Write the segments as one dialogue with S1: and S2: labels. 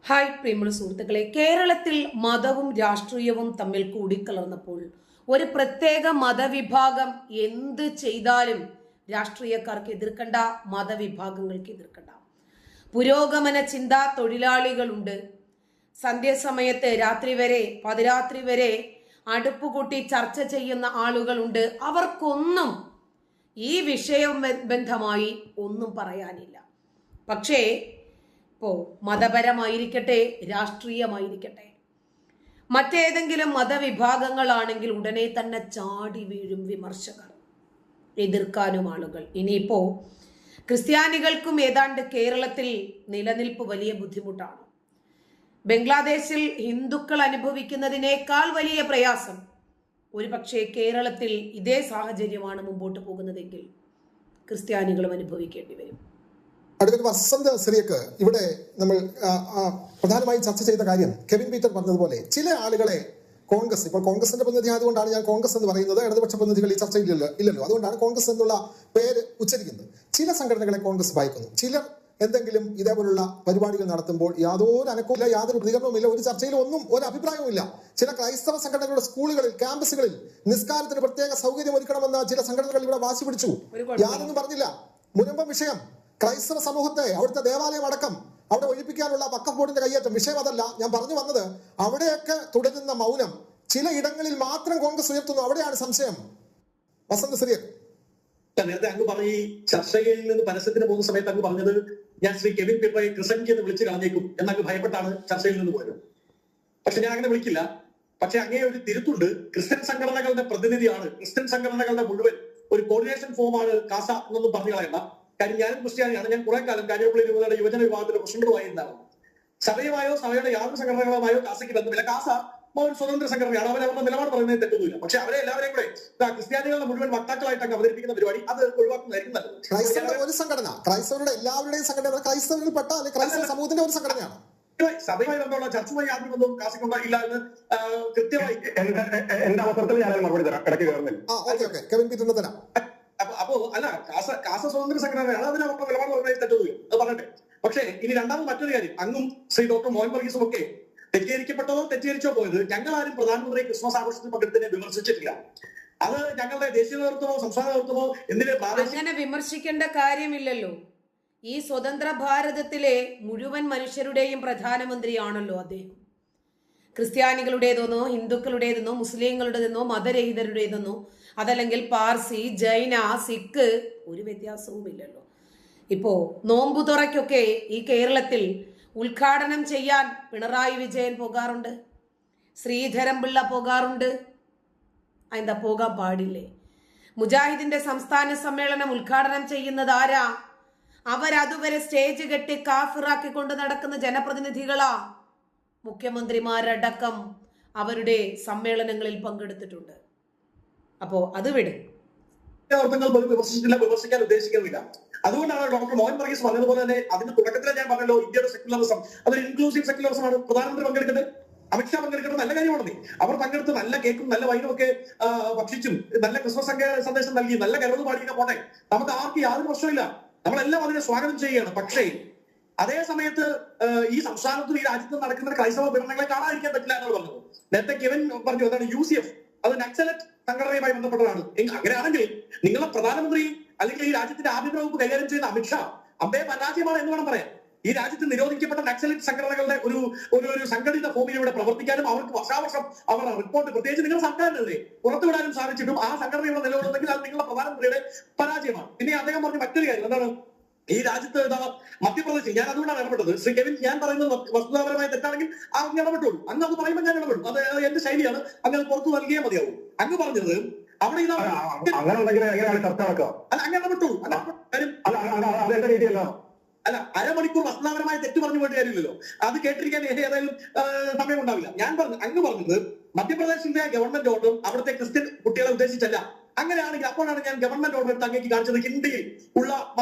S1: Hi പ്രിയമുള്ള സുഹൃത്തുക്കളെ, കേരളത്തിൽ മതവും രാഷ്ട്രീയവും തമ്മിൽ കൂടിക്കലർന്നപ്പോൾ ഒരു പ്രത്യേക മതവിഭാഗം എന്ത് ചെയ്താലും രാഷ്ട്രീയക്കാർക്ക് എതിർക്കണ്ട, മതവിഭാഗങ്ങൾക്ക് എതിർക്കണ്ട. പുരോഗമന ചിന്താ തൊഴിലാളികളുണ്ട്. സന്ധ്യാസമയത്ത് പാതിരാത്രി വരെ അടുപ്പുകൂട്ടി ചർച്ച ചെയ്യുന്ന ആളുകളുണ്ട്. അവർക്കൊന്നും ഈ വിഷയബന്ധമായി ഒന്നും പറയാനില്ല. പക്ഷേ മതപരമായിരിക്കട്ടെ, രാഷ്ട്രീയമായിരിക്കട്ടെ, മറ്റേതെങ്കിലും മതവിഭാഗങ്ങളാണെങ്കിൽ ഉടനെ തന്നെ ചാടി വീഴും വിമർശകർ, എതിർക്കാനും ആളുകൾ. ഇനിയിപ്പോ ക്രിസ്ത്യാനികൾക്കും ഏതാണ്ട് കേരളത്തിൽ നിലനിൽപ്പ് വലിയ ബുദ്ധിമുട്ടാണ്. ബംഗ്ലാദേശിൽ ഹിന്ദുക്കൾ അനുഭവിക്കുന്നതിനേക്കാൾ വലിയ പ്രയാസം ഒരുപക്ഷെ കേരളത്തിൽ ഇതേ സാഹചര്യമാണ് മുമ്പോട്ട് പോകുന്നതെങ്കിൽ ക്രിസ്ത്യാനികളും അനുഭവിക്കേണ്ടി വരും.
S2: അടുത്തൊരു വസന്ത സിറിയക്ക് ഇവിടെ നമ്മൾ പ്രധാനമായും ചർച്ച ചെയ്ത കാര്യം കെവിൻ പീറ്റർ പറഞ്ഞതുപോലെ ചില ആളുകളെ കോൺഗ്രസ്, ഇപ്പോൾ കോൺഗ്രസിന്റെ പ്രതിനിധി ആയതുകൊണ്ടാണ് ഞാൻ കോൺഗ്രസ് എന്ന് പറയുന്നത്, ഇടതുപക്ഷ പ്രതിനിധികൾ ഈ ചർച്ചയില്ലല്ലോ, അതുകൊണ്ടാണ് കോൺഗ്രസ് എന്നുള്ള പേര് ഉച്ചരിക്കുന്നത്. ചില സംഘടനകളെ കോൺഗ്രസ് ഭയക്കുന്നു. ചിലർ എന്തെങ്കിലും ഇതേപോലുള്ള പരിപാടികൾ നടത്തുമ്പോൾ യാതൊരു അനക്കവുമില്ല, യാതൊരു പ്രതികരണവുമില്ല, ഒരു ചർച്ചയിലും ഒന്നും ഒരു അഭിപ്രായവുമില്ല. ചില ക്രൈസ്തവ സംഘടനകളുടെ സ്കൂളുകളിൽ, ക്യാമ്പസുകളിൽ നിസ്കാരത്തിന് പ്രത്യേക സൗകര്യം ഒരുക്കണമെന്ന് ചില സംഘടനകൾ ഇവിടെ വാശി പിടിച്ചു. യാതൊന്നും പറഞ്ഞില്ല. മുനമ്പം വിഷയം, ക്രൈസ്തവ സമൂഹത്തെ, അവിടുത്തെ ദേവാലയം അടക്കം അവിടെ ഒഴിപ്പിക്കാനുള്ള വഖഫ് ബോർഡിന്റെ കയ്യേറ്റം, വിഷയം അതല്ല. ഞാൻ പറഞ്ഞു വന്നത് അവിടെയൊക്കെ തുടരുന്ന മൗനം ചില ഇടങ്ങളിൽ മാത്രം കോൺഗ്രസ് ഉയർത്തുന്നു. അവിടെയാണ് സംശയം. വസന്ത സിറിയക്
S3: നേരത്തെ അങ്ങ് പറഞ്ഞ ഈ ചർച്ചയിൽ നിന്ന് പരസ്യത്തിന് പോകുന്ന സമയത്ത് അങ്ങ് പറഞ്ഞത് ഞാൻ ശ്രീ കെവിൻ പീറ്ററെ ക്രിസംഖ്യ എന്ന് വിളിച്ച് കളഞ്ഞേക്കും എന്നങ്ങ് ഭയപ്പെട്ടാണ് ചർച്ചയിൽ നിന്ന് പോയത്. പക്ഷെ ഞാൻ അങ്ങനെ വിളിക്കില്ല. പക്ഷെ അങ്ങേ ഒരു തിരുത്തുണ്ട്. ക്രിസ്ത്യൻ സംഘടനകളുടെ പ്രതിനിധിയാണ്, ക്രിസ്ത്യൻ സംഘടനകളുടെ മുഴുവൻ ഒരു കോർഡിനേഷൻ ഫോമാണ് കാസ എന്നൊന്നും പറഞ്ഞു കളയണ്ട. കാര്യം ഞാനും ക്രിസ്ത്യാനിയാണ്. ഞാൻ കുറെ കാലം കാഞ്ഞിരപ്പള്ളി രൂപതയുടെ യുവജന വിഭാഗത്തിന്റെ പ്രസിഡന്റുമായിരുന്നാണ്. സഭയുമായോ സഭയുടെ യാതൊരു സംഘടനകളുമായോ കാസയ്ക്ക് ബന്ധമില്ല. കാസ ഒരു സ്വതന്ത്ര സംഘടനയാണ്. അവരവരുടെ നിലപാട് പറയുന്നത് തെറ്റൊന്നുമില്ല. പക്ഷെ അവരെ എല്ലാവരെയും കൂടെ ക്രിസ്ത്യാനികളുടെ മുഴുവൻ വക്താക്കളായിട്ടൊക്കെ അവതരിപ്പിക്കുന്ന പരിപാടി അത് ഒഴിവാക്കുന്നതായിരിക്കും നല്ലത്.
S2: ക്രൈസ്തവരുടെ ഒരു സംഘടന, ക്രൈസ്തവരുടെ എല്ലാവരുടെയും സംഘടന, ക്രൈസ്തവരിൽ പെട്ട അല്ലെങ്കിൽ ക്രൈസ്തവ സമൂഹത്തിന്റെ ഒരു സംഘടനയാണ്.
S3: സഭയുമായി ബന്ധമുള്ള ചർച്ചയുമായി യാതൊരു ബന്ധവും കാസയ്ക്ക് ഉണ്ടാകില്ല എന്ന് കൃത്യമായി
S4: എന്റെ അവസരത്തിൽ ഞാൻ മറുപടി തരാം. ഇടയ്ക്ക് കയറുന്നില്ല.
S2: കെവിൻ പീറ്ററിന് തരാം.
S3: അപ്പോ അല്ല, കാസ സ്വതന്ത്ര സംഘടനയാണ്, അതിന് അവരുടെ നിലപാട് പറയുന്നത് തെറ്റൊന്നുമില്ല, അത് പറഞ്ഞിട്ടെ. പക്ഷേ ഇനി രണ്ടാമത് മറ്റൊരു കാര്യം, അങ്ങും ശ്രീ ഡോക്ടർ മോഹൻ വർഗീസും ഒക്കെ തെറ്റിദ്ധരിക്കപ്പെട്ടതോ തെറ്റിദ്ധരിച്ചോ പോയത് ഞങ്ങൾ ആരും പ്രധാനമന്ത്രി ക്രിസ്മസ് ആഘോഷത്തിൽ പങ്കെടുത്തതിനെ വിമർശിച്ചിട്ടില്ല. അത് ഞങ്ങളുടെ ദേശീയ നേതൃത്വമോ സംസ്ഥാന നേതൃത്വമോ എന്തിനെ
S1: അങ്ങനെ വിമർശിക്കേണ്ട കാര്യമില്ലല്ലോ. ഈ സ്വതന്ത്ര ഭാരതത്തിലെ മുഴുവൻ മനുഷ്യരുടെയും പ്രധാനമന്ത്രിയാണല്ലോ അദ്ദേഹം. ക്രിസ്ത്യാനികളുടേതെന്നോ ഹിന്ദുക്കളുടേതെന്നോ മുസ്ലിങ്ങളുടേതെന്നോ മതരഹിതരുടേതെന്നോ അതല്ലെങ്കിൽ പാർസി, ജൈന, സിഖ് ഒരു വ്യത്യാസവുമില്ലല്ലോ. ഇപ്പോ നോമ്പുതുറയ്ക്കൊക്കെ ഈ കേരളത്തിൽ ഉദ്ഘാടനം ചെയ്യാൻ പിണറായി വിജയൻ പോകാറുണ്ട്, ശ്രീധരൻപിള്ള പോകാറുണ്ട്. എന്താ പോകാൻ പാടില്ലേ? മുജാഹിദിന്റെ സംസ്ഥാന സമ്മേളനം ഉദ്ഘാടനം ചെയ്യുന്നത് ആരാ? അവരതുവരെ സ്റ്റേജ് കെട്ടി കാഫിറാക്കി കൊണ്ട് നടക്കുന്ന ജനപ്രതിനിധികളാ. മുഖ്യമന്ത്രിമാരടക്കം അവരുടെ സമ്മേളനങ്ങളിൽ പങ്കെടുത്തിട്ടുണ്ട്. അപ്പോ അത് വിടും.
S3: വിമർശിക്കാൻ ഉദ്ദേശിക്കുന്നില്ല. അതുകൊണ്ടാണ് ഡോക്ടർ മോഹൻ വർഗീസ് പറഞ്ഞതുപോലെ തന്നെ അതിന്റെ തുടക്കത്തിലെ ഞാൻ പറഞ്ഞല്ലോ, ഇന്ത്യയുടെ സെക്യുലറിസം അതൊരു ഇൻക്ലൂസീവ് സെക്യുലറിസം ആണ്. പ്രധാനമന്ത്രി പങ്കെടുക്കട്ടെ, അമിത്ഷാ പങ്കെടുക്കട്ടെ, നല്ല കാര്യമാണെന്നേ. അവർ പങ്കെടുത്ത് നല്ല കേക്കും നല്ല വൈനും ഒക്കെ ഭക്ഷിച്ചും നല്ല ക്രിസ്മസ് സന്ദേശം നൽകി നല്ല കരോട് പാടിയൊക്കെ പോട്ടെ, നമുക്ക് ആർക്കും യാതൊരു പ്രശ്നമില്ല. നമ്മളെല്ലാം അതിനെ സ്വാഗതം ചെയ്യുകയാണ്. പക്ഷേ അതേ സമയത്ത് ഈ സംസ്ഥാനത്തും ഈ രാജ്യത്തും നടക്കുന്ന ക്രൈസ്തവ പീഡനങ്ങളെ കാണാതിരിക്കാൻ പറ്റില്ല എന്നാണ് പറഞ്ഞത്. നേരത്തെ കെവിൻ പറഞ്ഞു എന്താണ് UCF, അത് നക്സലറ്റ് സംഘടനയുമായി ബന്ധപ്പെട്ടതാണ്. അങ്ങനെയാണെങ്കിൽ നിങ്ങളുടെ പ്രധാനമന്ത്രി അല്ലെങ്കിൽ ഈ രാജ്യത്തിന്റെ ആഭ്യന്തര വകുപ്പ് കൈകാര്യം ചെയ്യുന്ന അമിത്ഷാ അമ്പേ പരാജയമാണ് എന്ന് വേണം പറയാൻ. ഈ രാജ്യത്ത് നിരോധിക്കപ്പെട്ട നക്സലറ്റ് സംഘടനകളുടെ ഒരു സംഘടിത ഭൂമിയിലൂടെ പ്രവർത്തിക്കാനും അവർക്ക് വർഷാവർഷം അവരുടെ റിപ്പോർട്ട് പ്രത്യേകിച്ച് നിങ്ങൾ സർക്കാരിനെതിരെ പുറത്തുവിടാനും സാധിച്ചിട്ടും ആ സംഘടനയുടെ നിലവിലുണ്ടെങ്കിൽ അത് നിങ്ങളുടെ പ്രധാനമന്ത്രിയുടെ പരാജയമാണ്. പിന്നെ അദ്ദേഹം പറഞ്ഞ മറ്റൊരു കാര്യം എന്താണ്, ഈ രാജ്യത്ത് മധ്യപ്രദേശിൽ, ഞാൻ അതുകൊണ്ടാണ് ഇടപെട്ടത്. ശ്രീ കെവിൻ ഞാൻ പറയുന്നത് വസ്തുതാപരമായി തെറ്റാണെങ്കിൽ അങ്ങ് ഇടപെട്ടുള്ളൂ. അങ്ങ് അത് പറയുമ്പോൾ ഞാൻ ഇടപെടും. അത് എന്റെ ശൈലിയാണ്. അങ്ങ് പുറത്തു നൽകിയേ മതിയാവും. അങ്ങ് പറഞ്ഞത് അവിടെ അല്ല, അങ്ങ് ഇടപെട്ടുള്ളൂ. അല്ല, അരമണിക്കൂർ വസ്തുതാപരമായ തെറ്റ് പറഞ്ഞു പോയിട്ട് കാര്യമില്ലല്ലോ. അത് കേട്ടിരിക്കാൻ ഏതായാലും സമയം ഉണ്ടാവില്ല. അങ്ങ് പറഞ്ഞത് മധ്യപ്രദേശിന്റെ ഗവൺമെന്റ് ഓർഡറും അവിടുത്തെ ക്രിസ്ത്യൻ കുട്ടികളെ ഉദ്ദേശിച്ചല്ല. അങ്ങനെയാണെങ്കിൽ അപ്പോഴാണ് ഞാൻ ഗവൺമെന്റ് ഓർഡർ എടുത്ത് അങ്ങേക്ക് കാണിച്ചത്. ഹിന്ദിയിൽ ഉള്ള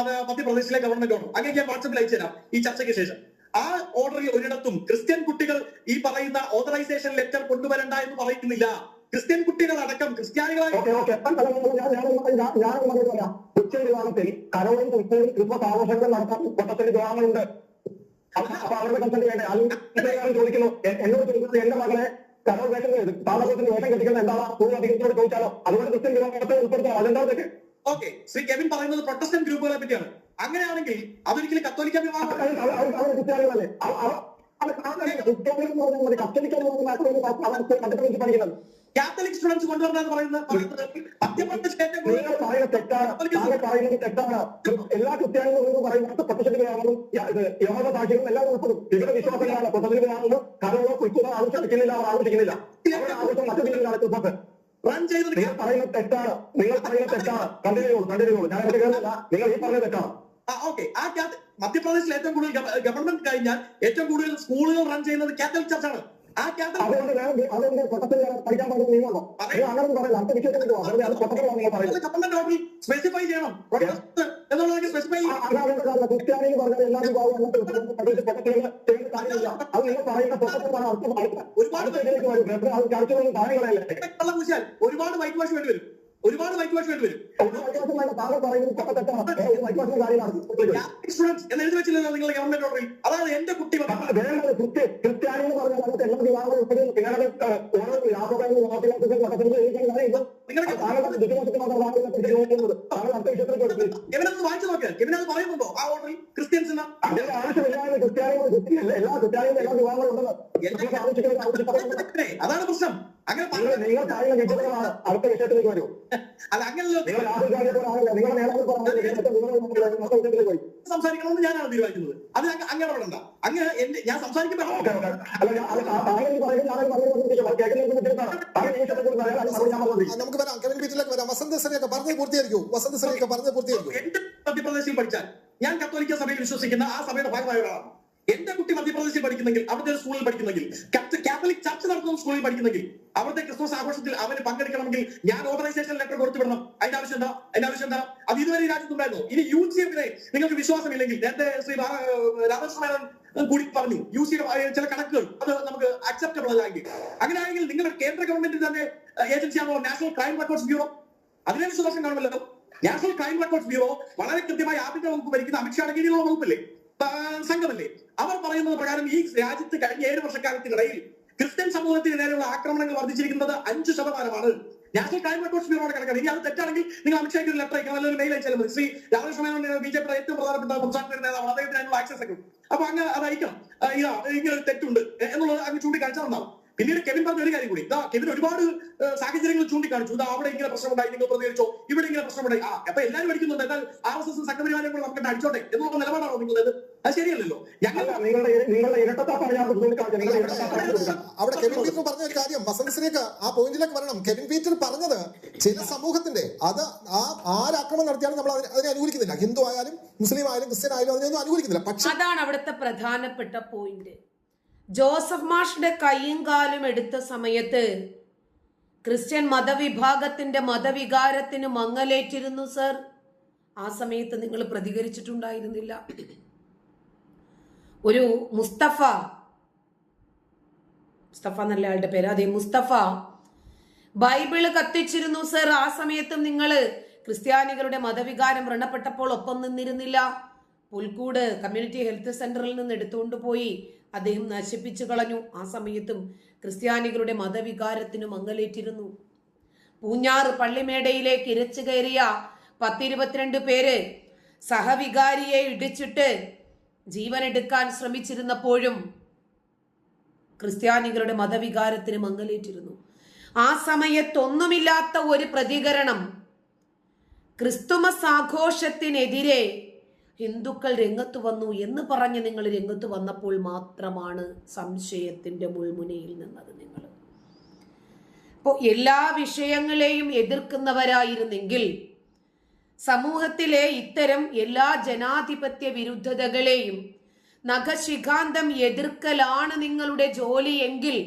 S3: മധ്യപ്രദേശിലെ ഗവൺമെന്റ് ഓർഡർ അങ്ങേക്ക് ഞാൻ വാട്സപ്പിൽ അയച്ചു തരാം ഈ ചർച്ചയ്ക്ക് ശേഷം. ആ ഓർഡറിൽ ഒരിടത്തും ക്രിസ്ത്യൻ കുട്ടികൾ ഈ പറയുന്ന ഓതറൈസേഷൻ ലെറ്റർ കൊണ്ടുവരണ്ട എന്ന് പറയുന്നില്ല. ക്രിസ്ത്യൻ കുട്ടികൾ അടക്കം ക്രിസ്ത്യാനികളായി
S4: ഉച്ചവിഭാഗത്തിൽ കരോളിൻ ക്രിസ്മസ് ആഘോഷങ്ങൾ നടത്താൻ കൊട്ടത്തിൽ ഗ്രാമങ്ങളുണ്ട്. അപ്പൊ അവരുടെ കൺസെന്റ് വേണ്ടേ? അത് ചോദിക്കുന്നു, എന്നോട് ചോദിക്കുന്നത് എന്റെ മകളെ കരോൾ വേഷം താമസത്തിന് വേഷം കെട്ടിക്കുന്നത് എന്താണ് സ്കൂൾ അധികൃതരോട് ചോദിച്ചാലോ? അതുകൊണ്ട് ക്രിസ്ത്യൻ വിഭാഗത്തെ ഉൾപ്പെടുത്താം. അതെന്താ തെറ്റ്?
S3: ഓക്കെ, ശ്രീ കെവിൻ പറയുന്നത് പ്രൊട്ടസ്റ്റന്റ് ഗ്രൂപ്പുകളെ പറ്റിയാണ്. അങ്ങനെയാണെങ്കിൽ അതൊരിക്കലും കത്തോലിക്ക വിഭാഗം
S4: ക്രിസ്ത്യാനികളല്ലേ? പഠിക്കുന്നത്
S3: കാത്തലിക് സ്റ്റുഡൻസ് കൊണ്ടുവരണമെന്ന് പറയുന്നത് മധ്യപ്രദേശിലെ ഏറ്റവും കൂടുതൽ
S4: പറയുന്നത് തെറ്റാണ്. എല്ലാ ക്രിസ്ത്യാനികളും പറയുന്നത് പ്രൊട്ടസ്റ്റന്റുകളാണെന്നും യഹോവ സാക്ഷികളും എല്ലാം ഉൾപ്പെടും. ഇവരുടെ വിശ്വാസങ്ങളാണ്. പ്രൊട്ടസ്റ്റന്റുകളാണെന്നും കരോളോ കുറിച്ചോ ആവശ്യിക്കുന്നില്ല. അവർ ആവശ്യിക്കുന്നില്ല. അവരുടെ ആവശ്യം മറ്റു രീതിയിലാണ് ക്രിസ്മസ്.
S3: റൺ ചെയ്തത്.
S4: നിങ്ങൾ പറയുന്നത് തെറ്റാണ്. കണ്ടിന്യൂ. ഞാൻ എന്റെ കേൾക്കില്ല. നിങ്ങൾ ഈ പറഞ്ഞത് തെറ്റാണ്.
S3: ഓക്കെ, ആ മധ്യപ്രദേശിൽ ഏറ്റവും കൂടുതൽ ഗവൺമെന്റ് കഴിഞ്ഞാൽ ഏറ്റവും കൂടുതൽ സ്കൂളുകൾ റൺ ചെയ്യുന്നത് കാത്തലിക് ചർച്ചാണ്. ആ
S4: അതുകൊണ്ട് പൊട്ടത്തിൽ പഠിക്കാൻ പാടുന്ന നിയമമുണ്ടോ? അങ്ങനെ പറയില്ല. അടുത്ത വിഷയത്തിലേക്ക് പോകാം. അത് പൊട്ടത്തിലാണ് നിങ്ങൾ പറയുന്നത്.
S3: ഗവൺമെന്റ് ഓർഡറിൽ സ്പെസിഫൈ ചെയ്യണം എന്നുള്ളത്. സ്പെസിഫൈ
S4: ക്രിസ്ത്യാനി എന്ന് പറഞ്ഞാൽ എല്ലാ വിഭാഗവും അങ്ങനത്തെ പൊട്ടത്തിലുള്ള ചെയ്യേണ്ട കാര്യമില്ല. അത് നിങ്ങൾ പറയുന്ന പൊട്ടത്തിലാണ് അർത്ഥം.
S3: ഒരുപാട്
S4: ചർച്ചകളൊന്നും കാര്യങ്ങളല്ലേ?
S3: ഒരുപാട് വൈറ്റ് വാഷ് വേണ്ടി വരും.
S4: താങ്കൾ പറയുന്നത് പൊട്ടത്തെറ്റാണ്. കാര്യമാണ്
S3: സ്റ്റുഡൻസ് എന്ന് എഴുതി വെച്ചില്ലല്ലോ നിങ്ങൾ ഗവൺമെന്റ് ഓർഡറിൽ. അതായത് എന്റെ കുട്ടി
S4: ക്രിസ്ത്യാനി എന്ന് പറഞ്ഞാൽ അങ്ങനത്തെ എല്ലാ വിഭാഗങ്ങളും ഉൾപ്പെടുന്നു. നിങ്ങളുടെ ഓരോ യാത്രകളും
S3: എവനൊന്ന് വായിച്ചു നോക്കിയാൽ എവനത് പറയുന്നുണ്ടോ ആ ഓർഡറിൽ ക്രിസ്ത്യൻസ്
S4: ആവശ്യമില്ലാതെ ക്രിസ്ത്യാനികൾ എല്ലാ ക്രിസ്ത്യാനികളും എല്ലാ വിഭാഗങ്ങളും ഉണ്ടെന്ന്
S3: അതാണ് പ്രശ്നം. അങ്ങനെ
S4: നിങ്ങൾ പറയുന്ന വിഷയങ്ങളാണ്. അടുത്ത വിഷയത്തിലേക്ക് വരൂ.
S3: അല്ല, അങ്ങനല്ലോ സംസാരിക്കണമെന്ന് ഞാനാണ് തീരുമാനിക്കുന്നത്. അത് അങ്ങനെ പറയണ്ട. അങ്ങ് ഞാൻ സംസാരിക്കുമ്പോൾ
S2: നമുക്ക് വരാം. കെവിൻ പീറ്ററിലേക്ക് വരാം. വസന്ത് സറിയൊക്കെ പറഞ്ഞ് പൂർത്തിയായിരിക്കും.
S3: എന്റെ മധ്യപ്രദേശിൽ പഠിച്ചാൽ ഞാൻ കത്തോലിക്ക സഭയിൽ വിശ്വസിക്കുന്ന ആ സഭയുടെ ഭാഗമായ ഒരാളാണ്. എന്റെ കുട്ടി മധ്യപ്രദേശിൽ പഠിക്കുന്നെങ്കിൽ, അവിടുത്തെ സ്കൂളിൽ പഠിക്കുന്നെങ്കിൽ, കാത്തലിക് ചർച്ച് നടത്തുന്ന സ്കൂളിൽ പഠിക്കുന്നെങ്കിൽ, അവിടുത്തെ ക്രിസ്മസ് ആഘോഷത്തിൽ അവന് പങ്കെടുക്കണമെങ്കിൽ ഞാൻ ഓർഗനൈസേഷൻ ലെറ്റർ കൊടുത്തുവിടണം. അതിന്റെ ആവശ്യം എന്താ? അത് ഇതുവരെ ഈ രാജ്യത്തുണ്ടായിരുന്നു. ഇനി UCF-നെ നിങ്ങൾക്ക് വിശ്വാസമില്ലെങ്കിൽ, നേരത്തെ ശ്രീ രാധാകൃഷ്ണൻ കൂടി പറഞ്ഞു UCയുടെ ചില കണക്കുകൾ അത് നമുക്ക് അക്സെപ്റ്റബിൾ ആണെങ്കിൽ, അങ്ങനെയാണെങ്കിൽ നിങ്ങളുടെ കേന്ദ്ര ഗവൺമെന്റിന്റെ തന്നെ ഏജൻസിയാണോ നാഷണൽ ക്രൈം റെക്കോർഡ്സ് ബ്യൂറോ? അതിനെ വിശ്വാസം കാണുമല്ലോ. നാഷണൽ ക്രൈം റെക്കോർഡ്സ് ബ്യൂറോ വളരെ കൃത്യമായി ആഭ്യന്തര വകുപ്പ് ഭരിക്കുന്ന അമിത്ഷായുടെ കീഴിലുള്ള വകുപ്പല്ലേ, സംഘമല്ലേ? അവർ പറയുന്നത് പ്രകാരം ഈ രാജ്യത്ത് കഴിഞ്ഞ 7 വർഷക്കാലത്തിനിടയിൽ ക്രിസ്ത്യൻ സമൂഹത്തിന് നേരെയുള്ള ആക്രമണങ്ങൾ വർദ്ധിച്ചിരിക്കുന്നത് 5%. നാഷണൽ ക്രൈം റെക്കോർഡ്സ് ബ്യൂറോയുടെ കണക്കാണ്. ഇനി അത് തെറ്റാണെങ്കിൽ നിങ്ങൾ അമിത്ഷായ്ക്ക് ഒരു ലെറ്റർ അയക്കണം, അല്ലെങ്കിൽ ഒരു മെയിൽ അയച്ചാലും മതി. ശ്രീ രാധാകൃഷ്ണൻ BJPയുടെ ഏറ്റവും പ്രധാനപ്പെട്ട സംസ്ഥാന നേതാവാണ്. അദ്ദേഹത്തിന് അതിനുള്ള ആക്സസ് ഒക്കെ. അപ്പൊ അങ്ങ് അത് അയക്കണം. ഇങ്ങനെ തെറ്റുണ്ട് എന്നുള്ളത് അങ്ങ് ചൂണ്ടിക്കാണിച്ചാൽ നന്നാവും. പിന്നീട് കെവിൻ പറഞ്ഞ ഒരു കാര്യം കൂടി, കെവിൻ ഒരുപാട് സാഹചര്യങ്ങൾ ചൂണ്ടിക്കാണിച്ചു. അവിടെ ഇങ്ങനെ പ്രശ്നമുണ്ടായി, നിങ്ങൾ പ്രതികരിച്ചോ, ഇവിടെ ഇങ്ങനെ പ്രശ്നമുണ്ടായി. അപ്പൊ എല്ലാവരും അടിക്കുന്നുണ്ട്. എന്നാൽ RSS സംഘപരിവാരം കൂടെ നമുക്ക് അടിച്ചോട്ടെ എന്നുള്ള നിലപാടാണോ നിങ്ങളത്? അത് ശരിയല്ലല്ലോ.
S4: നിങ്ങളുടെ ഇരട്ടത്താപ്പാണ് ഞാൻ
S2: അവിടെ കെവിൻ പീറ്റർ പറഞ്ഞ ഒരു കാര്യം, വസന്തശ്രീക്ക് ആ പോയിന്റിലേക്ക് വരണം. കെവിൻ പീറ്റർ പറഞ്ഞത് ചില സമൂഹത്തിന്റെ അത് ആരാക്രമണം നടത്തിയാലും നമ്മൾ അതിനെ അനുകൂലിക്കുന്നില്ല. ഹിന്ദു ആയാലും മുസ്ലിം ആയാലും ക്രിസ്ത്യൻ ആയാലും അതിനെയൊന്നും അനുകൂലിക്കുന്നില്ല. പക്ഷെ
S1: അതാണ് അവിടുത്തെ പ്രധാനപ്പെട്ട പോയിന്റ്. ജോസഫ് മാഷിന്റെ കൈയും കാലും എടുത്ത സമയത്ത് ക്രിസ്ത്യൻ മതവിഭാഗത്തിന്റെ മതവികാരത്തിന് മങ്ങലേറ്റിരുന്നു സർ. ആ സമയത്ത് നിങ്ങൾ പ്രതികരിച്ചിട്ടുണ്ടായിരുന്നില്ല. ഒരു മുസ്തഫ എന്നല്ല ആളുടെ പേര്, അതെ മുസ്തഫ ബൈബിള് കത്തിച്ചിരുന്നു സർ. ആ സമയത്തും നിങ്ങൾ ക്രിസ്ത്യാനികളുടെ മതവികാരം വ്രണപ്പെട്ടപ്പോൾ ഒപ്പം നിന്നിരുന്നില്ല. പുൽക്കൂട് കമ്മ്യൂണിറ്റി ഹെൽത്ത് സെന്ററിൽ നിന്ന് എടുത്തുകൊണ്ട് പോയി അദ്ദേഹം നശിപ്പിച്ചു കളഞ്ഞു. ആ സമയത്തും ക്രിസ്ത്യാനികളുടെ മതവികാരത്തിന് മങ്ങലേറ്റിരുന്നു. പൂഞ്ഞാറ് പള്ളിമേടയിലേക്ക് ഇരച്ചു കയറിയ 10-22 പേര് സഹവികാരിയെ ഇടിച്ചിട്ട് ജീവനെടുക്കാൻ ശ്രമിച്ചിരുന്നപ്പോഴും ക്രിസ്ത്യാനികളുടെ മതവികാരത്തിന് മങ്ങലേറ്റിരുന്നു. ആ സമയത്തൊന്നുമില്ലാത്ത ഒരു പ്രതികരണം ക്രിസ്തുമസ് ആഘോഷത്തിനെതിരെ ഹിന്ദുക്കൾ രംഗത്ത് വന്നു എന്ന് പറഞ്ഞ് നിങ്ങൾ രംഗത്ത് വന്നപ്പോൾ മാത്രമാണ് സംശയത്തിന്റെ മുൾമുനയിൽ നിന്നത് നിങ്ങൾ. അപ്പോൾ എല്ലാ വിഷയങ്ങളെയും എതിർക്കുന്നവരായിരുന്നെങ്കിൽ സമൂഹത്തിലെ ഇത്തരം എല്ലാ ജനാധിപത്യ വിരുദ്ധതകളെയും നഖശിഖാന്തം എതിർക്കലാണ് നിങ്ങളുടെ ജോലി എങ്കിൽ,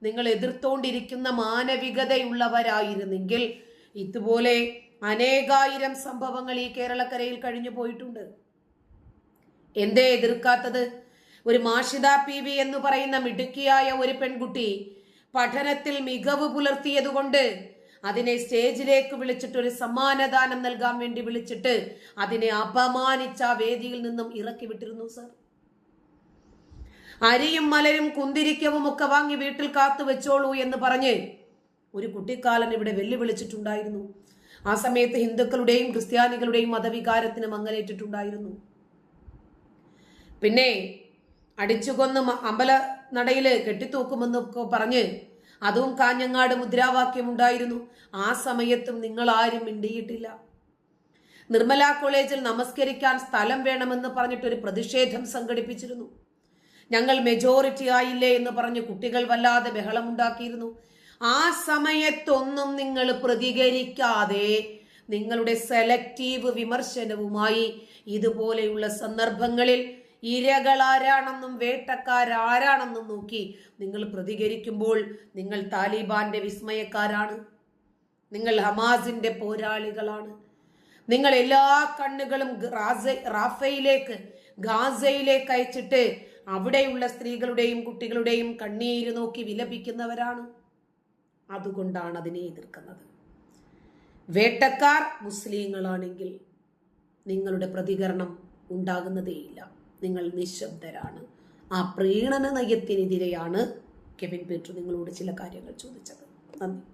S1: നിങ്ങൾ എതിർത്തോണ്ടിരിക്കുന്ന മാനവികതയുള്ളവരായിരുന്നെങ്കിൽ ഇതുപോലെ അനേകായിരം സംഭവങ്ങൾ ഈ കേരളക്കരയിൽ കഴിഞ്ഞു പോയിട്ടുണ്ട്. എന്തേ എതിർക്കാത്തത്? ഒരു മാഷിദ PV എന്ന് പറയുന്ന മിടുക്കിയായ ഒരു പെൺകുട്ടി പഠനത്തിൽ മികവ് പുലർത്തിയതുകൊണ്ട് അതിനെ സ്റ്റേജിലേക്ക് വിളിച്ചിട്ട് ഒരു സമ്മാനദാനം നൽകാൻ വേണ്ടി വിളിച്ചിട്ട് അതിനെ അപമാനിച്ച വേദിയിൽ നിന്നും ഇറക്കി വിട്ടിരുന്നു സർ. അരിയും മലരും കുന്തിരിക്കവും ഒക്കെ വാങ്ങി വീട്ടിൽ കാത്തു വെച്ചോളൂ എന്ന് പറഞ്ഞ് ഒരു കുട്ടിക്കാലൻ ഇവിടെ വെല്ലുവിളിച്ചിട്ടുണ്ടായിരുന്നു. ആ സമയത്ത് ഹിന്ദുക്കളുടെയും ക്രിസ്ത്യാനികളുടെയും മതവികാരത്തിന് മങ്ങലേറ്റിട്ടുണ്ടായിരുന്നു. പിന്നെ അടിച്ചുകൊന്ന് അമ്പല നടയില് കെട്ടിത്തൂക്കുമെന്നൊക്കെ പറഞ്ഞ് അതും കാഞ്ഞങ്ങാട് മുദ്രാവാക്യം ഉണ്ടായിരുന്നു. ആ സമയത്തും നിങ്ങൾ ആരും മിണ്ടിയിട്ടില്ല. നിർമ്മല കോളേജിൽ നമസ്കരിക്കാൻ സ്ഥലം വേണമെന്ന് പറഞ്ഞിട്ടൊരു പ്രതിഷേധം സംഘടിപ്പിച്ചിരുന്നു. ഞങ്ങൾ മെജോറിറ്റി ആയില്ലേ എന്ന് പറഞ്ഞ് കുട്ടികൾ വല്ലാതെ ബഹളമുണ്ടാക്കിയിരുന്നു. ആ സമയത്തൊന്നും നിങ്ങൾ പ്രതികരിക്കാതെ നിങ്ങളുടെ സെലക്റ്റീവ് വിമർശനവുമായി ഇതുപോലെയുള്ള സന്ദർഭങ്ങളിൽ ഇരകൾ ആരാണെന്നും വേട്ടക്കാരാരാണെന്നും നോക്കി നിങ്ങൾ പ്രതികരിക്കുമ്പോൾ നിങ്ങൾ താലിബാന്റെ വിസ്മയക്കാരാണ്. നിങ്ങൾ ഹമാസിന്റെ പോരാളികളാണ്. നിങ്ങൾ എല്ലാ കണ്ണുകളും ഗാസയിലേക്ക് അയച്ചിട്ട് അവിടെയുള്ള സ്ത്രീകളുടെയും കുട്ടികളുടെയും കണ്ണീര് നോക്കി വിലപിക്കുന്നവരാണ്. അതുകൊണ്ടാണ് അതിനെ എതിർക്കുന്നത്. വേട്ടക്കാർ മുസ്ലിങ്ങളാണെങ്കിൽ നിങ്ങളുടെ പ്രതികരണം ഉണ്ടാകുന്നതേയില്ല. നിങ്ങൾ നിശബ്ദരാണ്. ആ പ്രീണന നയത്തിനെതിരെയാണ് കെവിൻ പീറ്റർ നിങ്ങളോട് ചില കാര്യങ്ങൾ ചോദിച്ചത്. നന്ദി.